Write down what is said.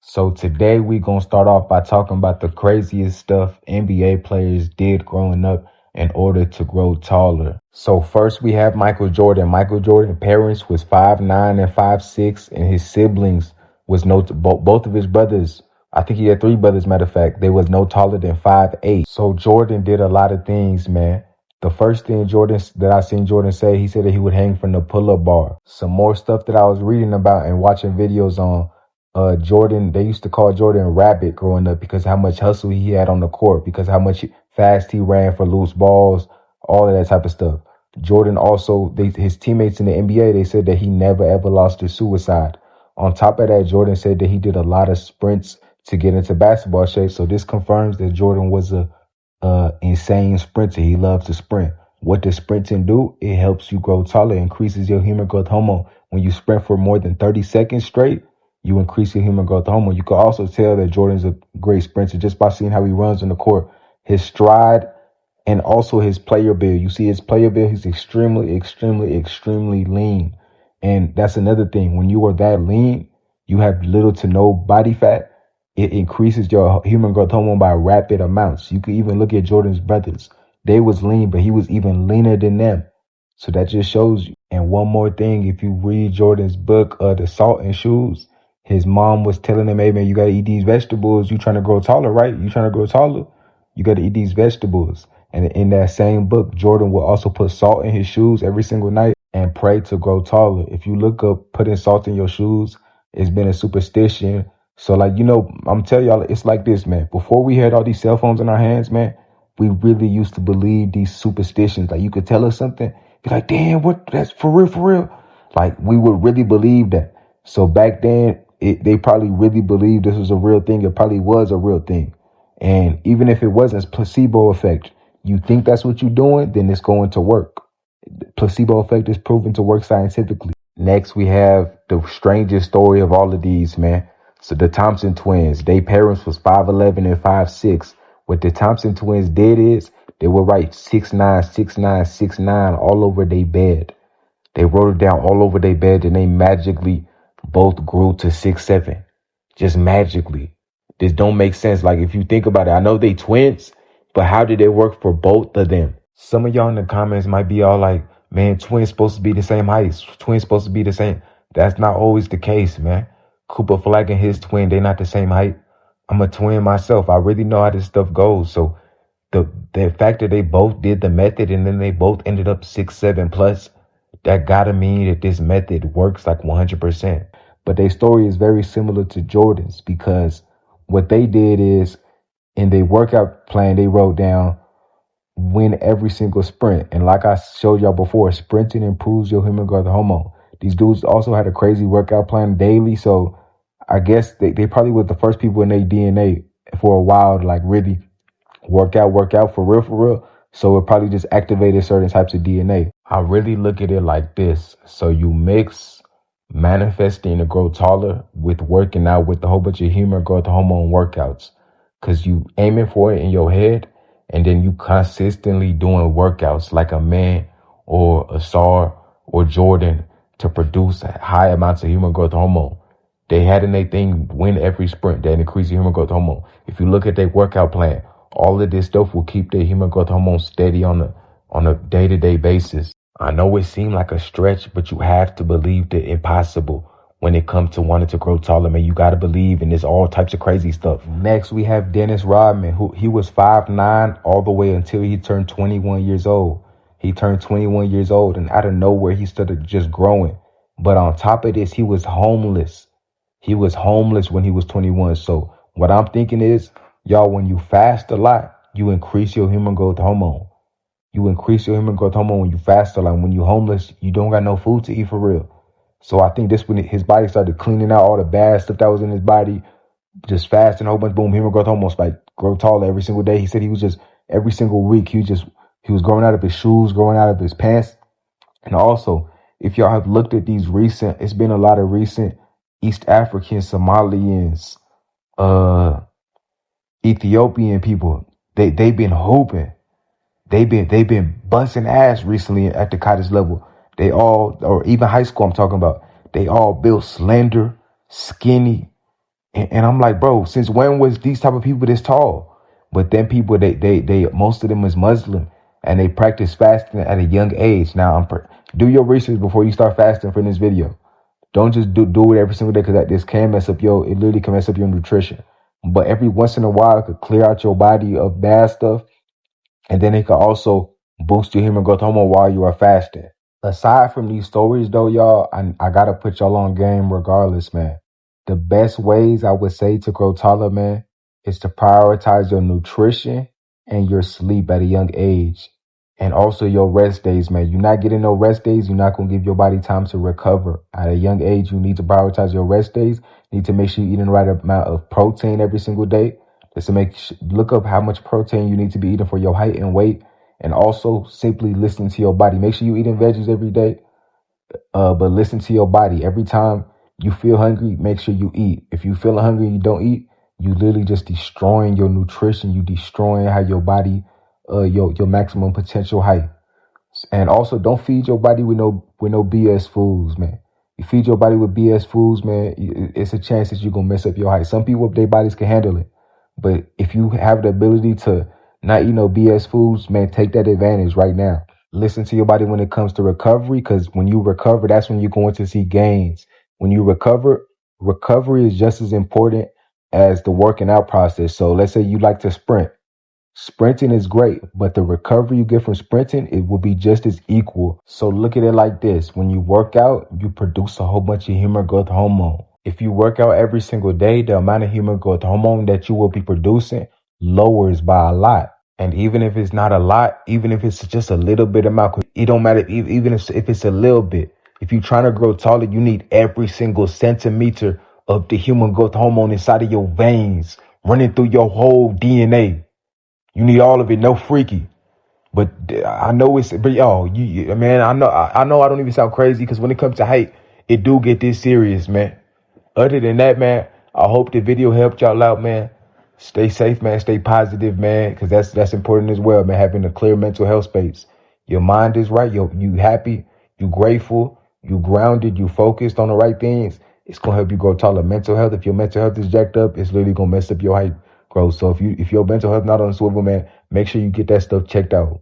So today we gonna start off by talking about the craziest stuff NBA players did growing up in order to grow taller. So first we have Michael Jordan. Michael Jordan's parents was 5'9" and 5'6", and his siblings was both of his brothers. I think he had three brothers, matter of fact. They was no taller than 5'8". So Jordan did a lot of things, man. The first thing I seen Jordan say, he said that he would hang from the pull-up bar. Some more stuff that I was reading about and watching videos on. Jordan, they used to call Jordan Rabbit growing up because how much hustle he had on the court, because how much fast he ran for loose balls, all of that type of stuff. Jordan also, his teammates in the NBA, they said that he never ever lost to suicide. On top of that, Jordan said that he did a lot of sprints to get into basketball shape. So this confirms that Jordan was a insane sprinter. He loves to sprint. What does sprinting do? It helps you grow taller, increases your human growth hormone. When you sprint for more than 30 seconds straight, you increase your human growth hormone. You can also tell that Jordan's a great sprinter just by seeing how he runs on the court. His stride and also his player build. You see his player build, he's extremely lean. And that's another thing. When you are that lean, you have little to no body fat. It increases your human growth hormone by rapid amounts. You can even look at Jordan's brothers. They was lean, but he was even leaner than them. So that just shows you. And one more thing, if you read Jordan's book, The Salt and Shoes, his mom was telling him, hey man, you gotta eat these vegetables. You trying to grow taller, right? You trying to grow taller? You gotta eat these vegetables. And in that same book, Jordan will also put salt in his shoes every single night and pray to grow taller. If you look up putting salt in your shoes, it's been a superstition. So I'm telling y'all, it's like this, man. Before we had all these cell phones in our hands, man, we really used to believe these superstitions. Like you could tell us something, be like, damn, what? That's for real. Like we would really believe that. So back then, they probably really believed this was a real thing. It probably was a real thing. And even if it wasn't, it's placebo effect. You think that's what you're doing, then it's going to work. Placebo effect is proven to work scientifically. Next, we have the strangest story of all of these, man. So the Thompson twins, their parents was 5'11" and 5'6". What the Thompson twins did is they would write 6'9", 6'9", 6'9" all over their bed. They wrote it down all over their bed, and they magically both grew to 6'7", just magically. This don't make sense. Like if you think about it, I know they twins, but how did it work for both of them? Some of y'all in the comments might be all like, man, twins supposed to be the same height. Twins supposed to be the same. That's not always the case, man. Cooper Flag and his twin, they not the same height. I'm a twin myself. I really know how this stuff goes. So the fact that they both did the method and then they both ended up 6'7" plus, that gotta mean that this method works like 100%. But their story is very similar to Jordan's because what they did is in their workout plan, they wrote down win every single sprint. And like I showed y'all before, sprinting improves your human growth hormone. These dudes also had a crazy workout plan daily. So I guess they probably were the first people in their DNA for a while to like really work out for real. So it probably just activated certain types of DNA. I really look at it like this. So you mix manifesting to grow taller with working out with a whole bunch of human growth hormone workouts. Cause you aiming for it in your head and then you consistently doing workouts like a man or a Sar or Jordan to produce high amounts of human growth hormone. They had in their thing win every sprint that increase your human growth hormone. If you look at their workout plan, all of this stuff will keep their human growth hormone steady on a day-to-day basis. I know it seemed like a stretch, but you have to believe the impossible when it comes to wanting to grow taller, man. You got to believe in this all types of crazy stuff. Next, we have Dennis Rodman, who he was 5'9" all the way until he turned 21 years old. He turned 21 years old, and out of nowhere, he started just growing. But on top of this, he was homeless. He was homeless when he was 21. So what I'm thinking is, y'all, when you fast a lot, you increase your human growth hormone. You increase your human growth hormone when you fast a lot. When you homeless, you don't got no food to eat for real. So I think this when his body started cleaning out all the bad stuff that was in his body, just fasting a whole bunch, boom, human growth hormone like grow taller every single day. He said he was just every single week he was growing out of his shoes, growing out of his pants. And also, if y'all have looked at it's been a lot of recent East African, Somalians, Ethiopian people. They've been hooping. They've been busting ass recently at the cottage level. They all, or even high school I'm talking about, they all built slender, skinny, And I'm like, bro, since when was these type of people this tall? But then people, they most of them is Muslim and they practice fasting at a young age. Now, do your research before you start fasting from this video. Don't just do it every single day because this can mess up it literally can mess up your nutrition. But every once in a while, it could clear out your body of bad stuff. And then it could also boost your human growth hormone while you are fasting. Aside from these stories though, y'all, I gotta put y'all on game regardless, man. The best ways I would say to grow taller, man, is to prioritize your nutrition and your sleep at a young age. And also your rest days, man. You're not getting no rest days, you're not gonna give your body time to recover. At a young age, you need to prioritize your rest days. You need to make sure you're eating the right amount of protein every single day. Just to look up how much protein you need to be eating for your height and weight. And also simply listen to your body. Make sure you're eating veggies every day. But listen to your body. Every time you feel hungry, make sure you eat. If you feel hungry and you don't eat, you literally just destroying your nutrition. You destroying how your body, your maximum potential height. And also don't feed your body with no BS foods, man. You feed your body with BS foods, man, it's a chance that you're gonna mess up your height. Some people, their bodies can handle it. But if you have the ability to not eat no BS foods, man, take that advantage right now. Listen to your body when it comes to recovery, because when you recover, that's when you're going to see gains. When you recovery is just as important as the working out process. So let's say you like to sprint. Sprinting is great, but the recovery you get from sprinting, it will be just as equal. So look at it like this. When you work out, you produce a whole bunch of human growth hormone. If you work out every single day, the amount of human growth hormone that you will be producing lowers by a lot. And even if it's not a lot, even if it's just a little bit amount, it don't matter. Even if it's a little bit, if you're trying to grow taller, you need every single centimeter of the human growth hormone inside of your veins, running through your whole DNA. You need all of it, no freaky. But I know but yo, man, I know I don't even sound crazy because when it comes to height, it do get this serious, man. Other than that, man, I hope the video helped y'all out, man. Stay safe, man. Stay positive, man, because that's important as well, man. Having a clear mental health space. Your mind is right. You happy. You grateful. You grounded. You focused on the right things. It's gonna help you grow taller. Mental health. If your mental health is jacked up, it's literally gonna mess up your height growth. So if your mental health not on the swivel, man, make sure you get that stuff checked out.